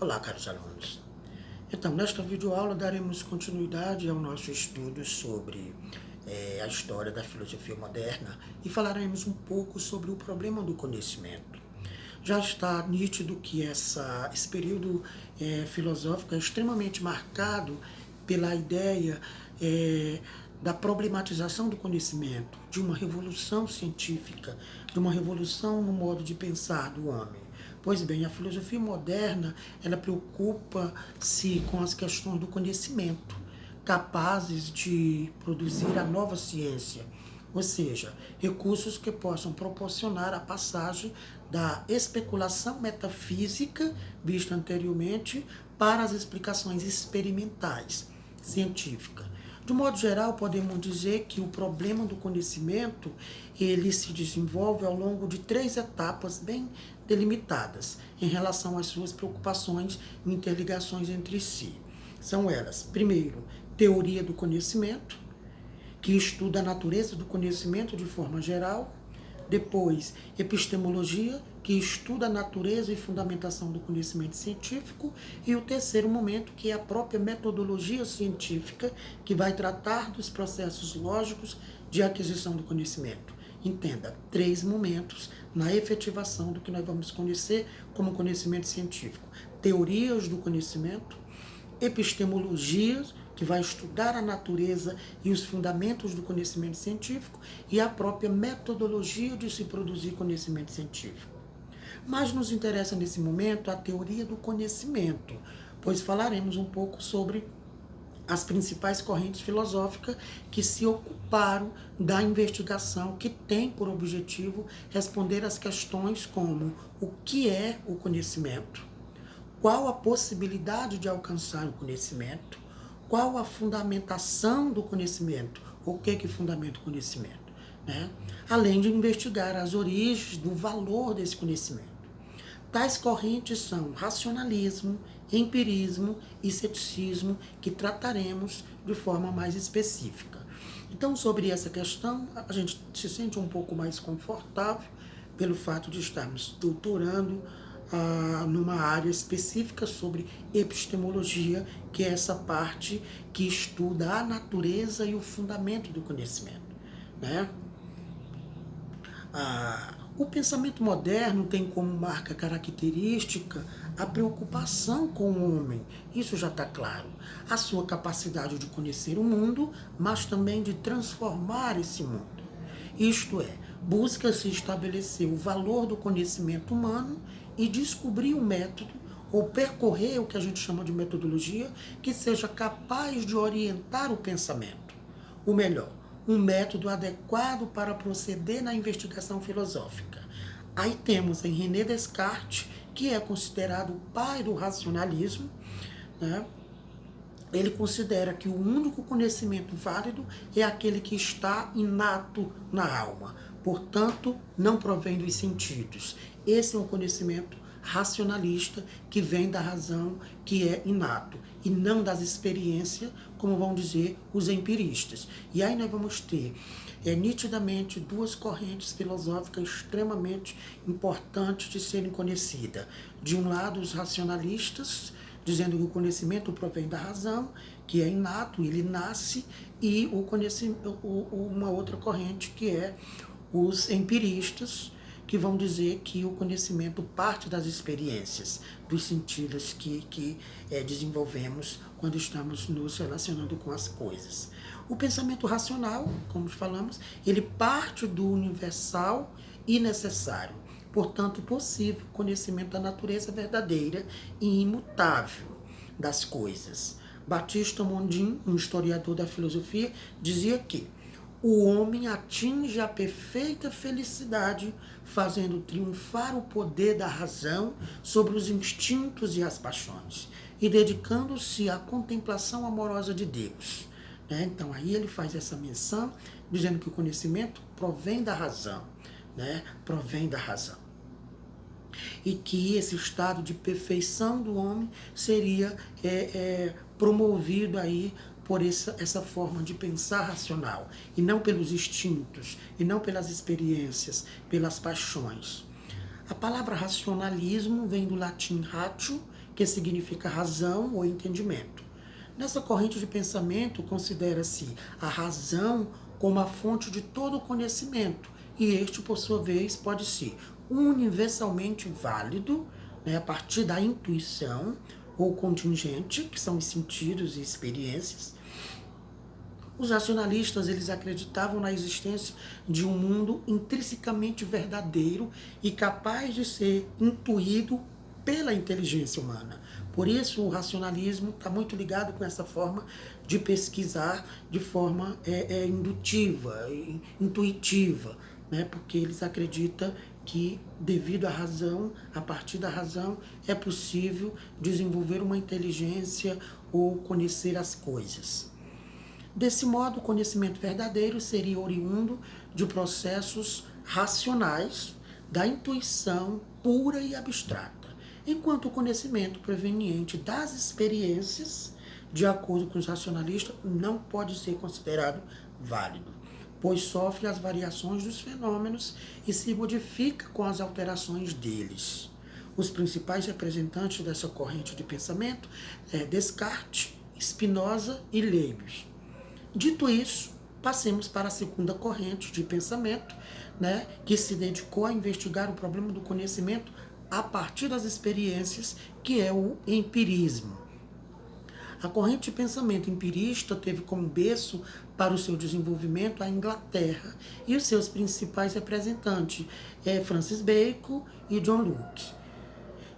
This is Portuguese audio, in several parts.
Olá, caros alunos. Então, nesta videoaula daremos continuidade ao nosso estudo sobre a história da filosofia moderna e falaremos um pouco sobre o problema do conhecimento. Já está nítido que esse período filosófico é extremamente marcado pela ideia da problematização do conhecimento, de uma revolução científica, de uma revolução no modo de pensar do homem. Pois bem, a filosofia moderna, ela preocupa-se com as questões do conhecimento, capazes de produzir a nova ciência, ou seja, recursos que possam proporcionar a passagem da especulação metafísica, vista anteriormente, para as explicações experimentais, científicas. De modo geral, podemos dizer que o problema do conhecimento, ele se desenvolve ao longo de 3 etapas bem delimitadas em relação às suas preocupações e interligações entre si. São elas, primeiro, teoria do conhecimento, que estuda a natureza do conhecimento de forma geral. Depois, epistemologia, que estuda a natureza e fundamentação do conhecimento científico. E o terceiro momento, que é a própria metodologia científica, que vai tratar dos processos lógicos de aquisição do conhecimento. Entenda, 3 momentos na efetivação do que nós vamos conhecer como conhecimento científico. Teorias do conhecimento, epistemologias, que vai estudar a natureza e os fundamentos do conhecimento científico, e a própria metodologia de se produzir conhecimento científico. Mas nos interessa nesse momento a teoria do conhecimento, pois falaremos um pouco sobre as principais correntes filosóficas que se ocuparam da investigação, que tem por objetivo responder às questões como o que é o conhecimento, qual a possibilidade de alcançar o conhecimento, qual a fundamentação do conhecimento, o que fundamenta o conhecimento, né? Além de investigar as origens do valor desse conhecimento. Tais correntes são racionalismo, empirismo e ceticismo, que trataremos de forma mais específica. Então, sobre essa questão, a gente se sente um pouco mais confortável pelo fato de estarmos doutorando numa área específica sobre epistemologia, que é essa parte que estuda a natureza e o fundamento do conhecimento, né? O pensamento moderno tem como marca característica a preocupação com o homem, isso já está claro, a sua capacidade de conhecer o mundo, mas também de transformar esse mundo. Isto é, busca-se estabelecer o valor do conhecimento humano e descobrir um método, ou percorrer o que a gente chama de metodologia, que seja capaz de orientar o pensamento. O melhor, um método adequado para proceder na investigação filosófica. Aí temos em René Descartes, que é considerado o pai do racionalismo, né? Ele considera que o único conhecimento válido é aquele que está inato na alma, portanto, não provém dos sentidos. Esse é um conhecimento racionalista que vem da razão, que é inato, e não das experiências, como vão dizer os empiristas. E aí nós vamos ter nitidamente 2 correntes filosóficas extremamente importantes de serem conhecidas. De um lado, os racionalistas, dizendo que o conhecimento provém da razão, que é inato, ele nasce, e uma outra corrente que é os empiristas, que vão dizer que o conhecimento parte das experiências, dos sentidos que desenvolvemos quando estamos nos relacionando com as coisas. O pensamento racional, como falamos, ele parte do universal e necessário, portanto possível conhecimento da natureza verdadeira e imutável das coisas. Batista Mondin, um historiador da filosofia, dizia que o homem atinge a perfeita felicidade fazendo triunfar o poder da razão sobre os instintos e as paixões e dedicando-se à contemplação amorosa de Deus. Então aí ele faz essa menção dizendo que o conhecimento provém da razão, provém da razão. E que esse estado de perfeição do homem seria promovido aí por essa forma de pensar racional, e não pelos instintos, e não pelas experiências, pelas paixões. A palavra racionalismo vem do latim ratio, que significa razão ou entendimento. Nessa corrente de pensamento, considera-se a razão como a fonte de todo o conhecimento, e este, por sua vez, pode ser universalmente válido, né, a partir da intuição ou contingente, que são os sentidos e experiências. Os racionalistas, eles acreditavam na existência de um mundo intrinsecamente verdadeiro e capaz de ser intuído pela inteligência humana. Por isso, o racionalismo está muito ligado com essa forma de pesquisar de forma indutiva, intuitiva, né? Porque eles acreditam que, devido à razão, a partir da razão, é possível desenvolver uma inteligência ou conhecer as coisas. Desse modo, o conhecimento verdadeiro seria oriundo de processos racionais, da intuição pura e abstrata, enquanto o conhecimento proveniente das experiências, de acordo com os racionalistas, não pode ser considerado válido, pois sofre as variações dos fenômenos e se modifica com as alterações deles. Os principais representantes dessa corrente de pensamento é Descartes, Spinoza e Leibniz. Dito isso, passemos para a segunda corrente de pensamento, né, que se dedicou a investigar o problema do conhecimento a partir das experiências, que é o empirismo. A corrente de pensamento empirista teve como berço para o seu desenvolvimento a Inglaterra, e os seus principais representantes Francis Bacon e John Locke.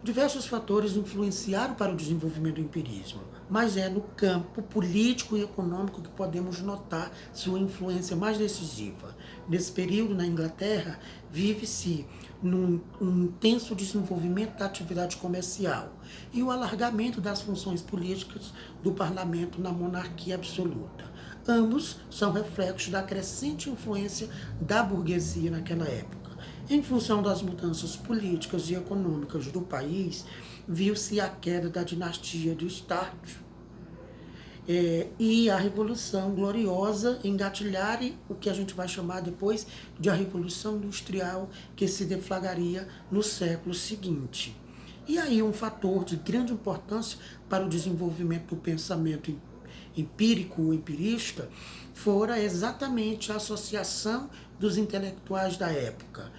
Diversos fatores influenciaram para o desenvolvimento do empirismo, mas é no campo político e econômico que podemos notar sua influência mais decisiva. Nesse período, na Inglaterra, vive-se num intenso desenvolvimento da atividade comercial e o alargamento das funções políticas do parlamento na monarquia absoluta. Ambos são reflexos da crescente influência da burguesia naquela época. Em função das mudanças políticas e econômicas do país, viu-se a queda da dinastia de Stuart e a Revolução Gloriosa engatilhar o que a gente vai chamar depois de a Revolução Industrial, que se deflagraria no século seguinte. E aí um fator de grande importância para o desenvolvimento do pensamento empírico ou empirista fora exatamente a associação dos intelectuais da época,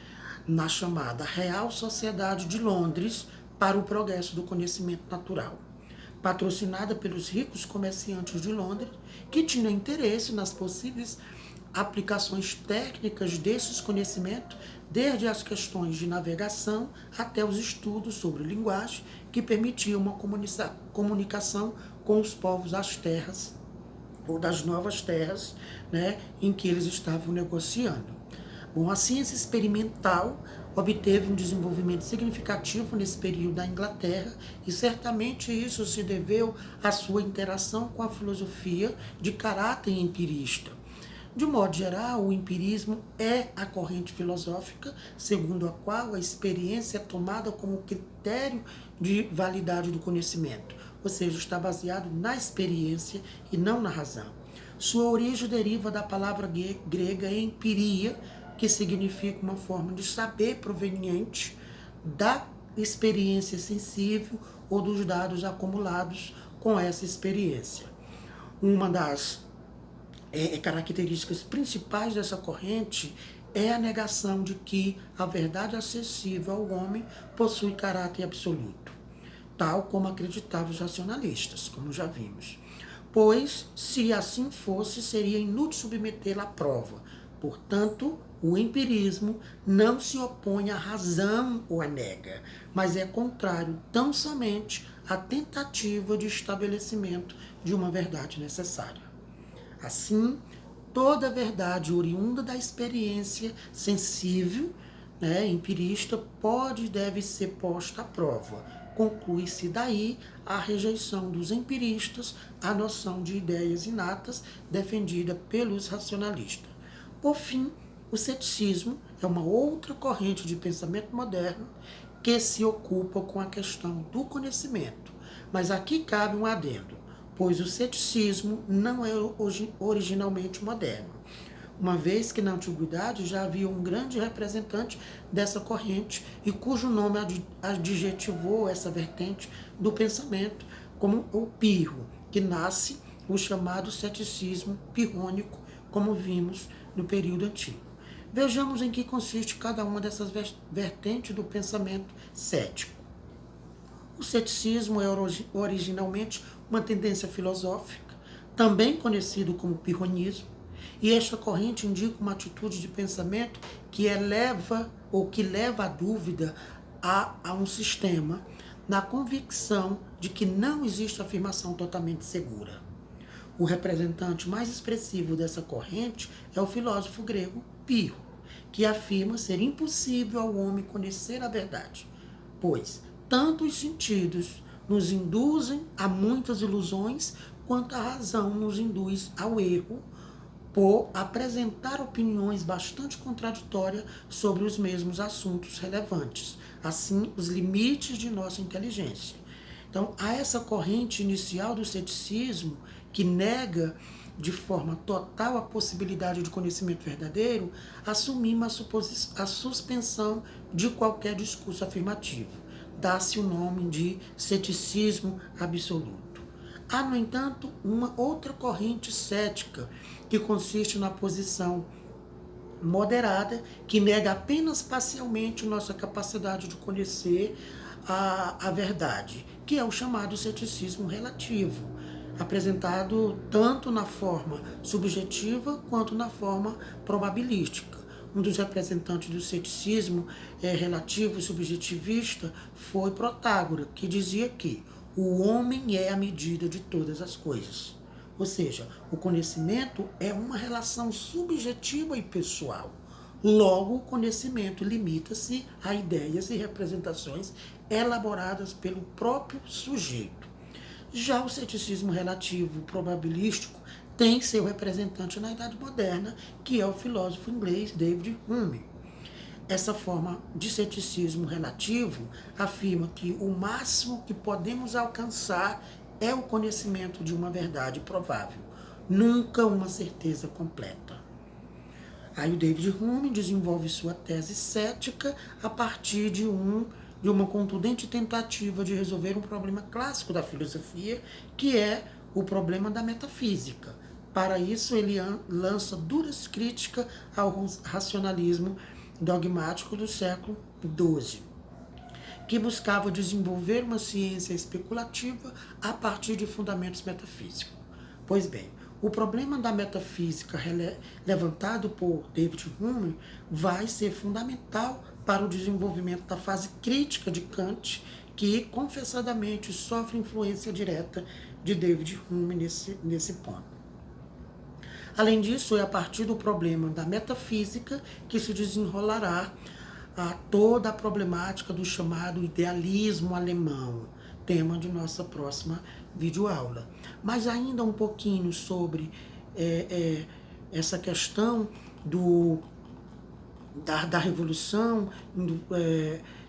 na chamada Real Sociedade de Londres para o Progresso do Conhecimento Natural, patrocinada pelos ricos comerciantes de Londres, que tinham interesse nas possíveis aplicações técnicas desses conhecimentos, desde as questões de navegação até os estudos sobre linguagem, que permitiam uma comunicação com os povos das terras, ou das novas terras, né, em que eles estavam negociando. Bom, a ciência experimental obteve um desenvolvimento significativo nesse período da Inglaterra, e certamente isso se deveu à sua interação com a filosofia de caráter empirista. De modo geral, o empirismo é a corrente filosófica segundo a qual a experiência é tomada como critério de validade do conhecimento, ou seja, está baseado na experiência e não na razão. Sua origem deriva da palavra grega empiria, que significa uma forma de saber proveniente da experiência sensível ou dos dados acumulados com essa experiência. Uma das características principais dessa corrente é a negação de que a verdade acessível ao homem possui caráter absoluto, tal como acreditavam os racionalistas, como já vimos. Pois, se assim fosse, seria inútil submetê-la à prova. Portanto, o empirismo não se opõe à razão ou à nega, mas é contrário tão somente à tentativa de estabelecimento de uma verdade necessária. Assim, toda verdade oriunda da experiência sensível, empirista, pode e deve ser posta à prova. Conclui-se daí a rejeição dos empiristas à noção de ideias inatas defendida pelos racionalistas. Por fim, o ceticismo é uma outra corrente de pensamento moderno que se ocupa com a questão do conhecimento. Mas aqui cabe um adendo, pois o ceticismo não é originalmente moderno. uma vez que na antiguidade já havia um grande representante dessa corrente e cujo nome adjetivou essa vertente do pensamento como o pirro, que nasce o chamado ceticismo pirrônico, como vimos no período antigo. Vejamos em que consiste cada uma dessas vertentes do pensamento cético. O ceticismo é originalmente uma tendência filosófica, também conhecido como pirronismo, e esta corrente indica uma atitude de pensamento que eleva ou que leva a dúvida a um sistema, na convicção de que não existe afirmação totalmente segura. O representante mais expressivo dessa corrente é o filósofo grego Pirro, que afirma ser impossível ao homem conhecer a verdade, pois tanto os sentidos nos induzem a muitas ilusões, quanto a razão nos induz ao erro, por apresentar opiniões bastante contraditórias sobre os mesmos assuntos relevantes, assim os limites de nossa inteligência. Então, há essa corrente inicial do ceticismo que nega de forma total a possibilidade de conhecimento verdadeiro, assumimos a suspensão de qualquer discurso afirmativo. Dá-se o nome de ceticismo absoluto. Há, no entanto, uma outra corrente cética, que consiste na posição moderada, que nega apenas parcialmente nossa capacidade de conhecer a verdade, que é o chamado ceticismo relativo, apresentado tanto na forma subjetiva quanto na forma probabilística. Um dos representantes do ceticismo relativo e subjetivista foi Protágora, que dizia que o homem é a medida de todas as coisas. Ou seja, o conhecimento é uma relação subjetiva e pessoal. Logo, o conhecimento limita-se a ideias e representações elaboradas pelo próprio sujeito. Já o ceticismo relativo probabilístico tem seu representante na Idade Moderna, que é o filósofo inglês David Hume. Essa forma de ceticismo relativo afirma que o máximo que podemos alcançar é o conhecimento de uma verdade provável, nunca uma certeza completa. Aí o David Hume desenvolve sua tese cética a partir de uma contundente tentativa de resolver um problema clássico da filosofia, que é o problema da metafísica. Para isso, ele lança duras críticas ao racionalismo dogmático do século XII, que buscava desenvolver uma ciência especulativa a partir de fundamentos metafísicos. Pois bem, o problema da metafísica levantado por David Hume vai ser fundamental para o desenvolvimento da fase crítica de Kant, que confessadamente sofre influência direta de David Hume nesse ponto. Além disso, é a partir do problema da metafísica que se desenrolará toda a problemática do chamado idealismo alemão, tema de nossa próxima videoaula. Mas ainda um pouquinho sobre essa questão da revolução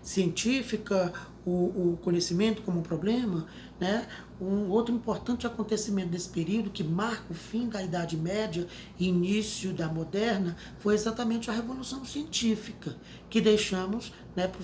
científica, o conhecimento como problema, né? Um outro importante acontecimento desse período, que marca o fim da Idade Média e início da Moderna, foi exatamente a Revolução Científica, que deixamos, né, para o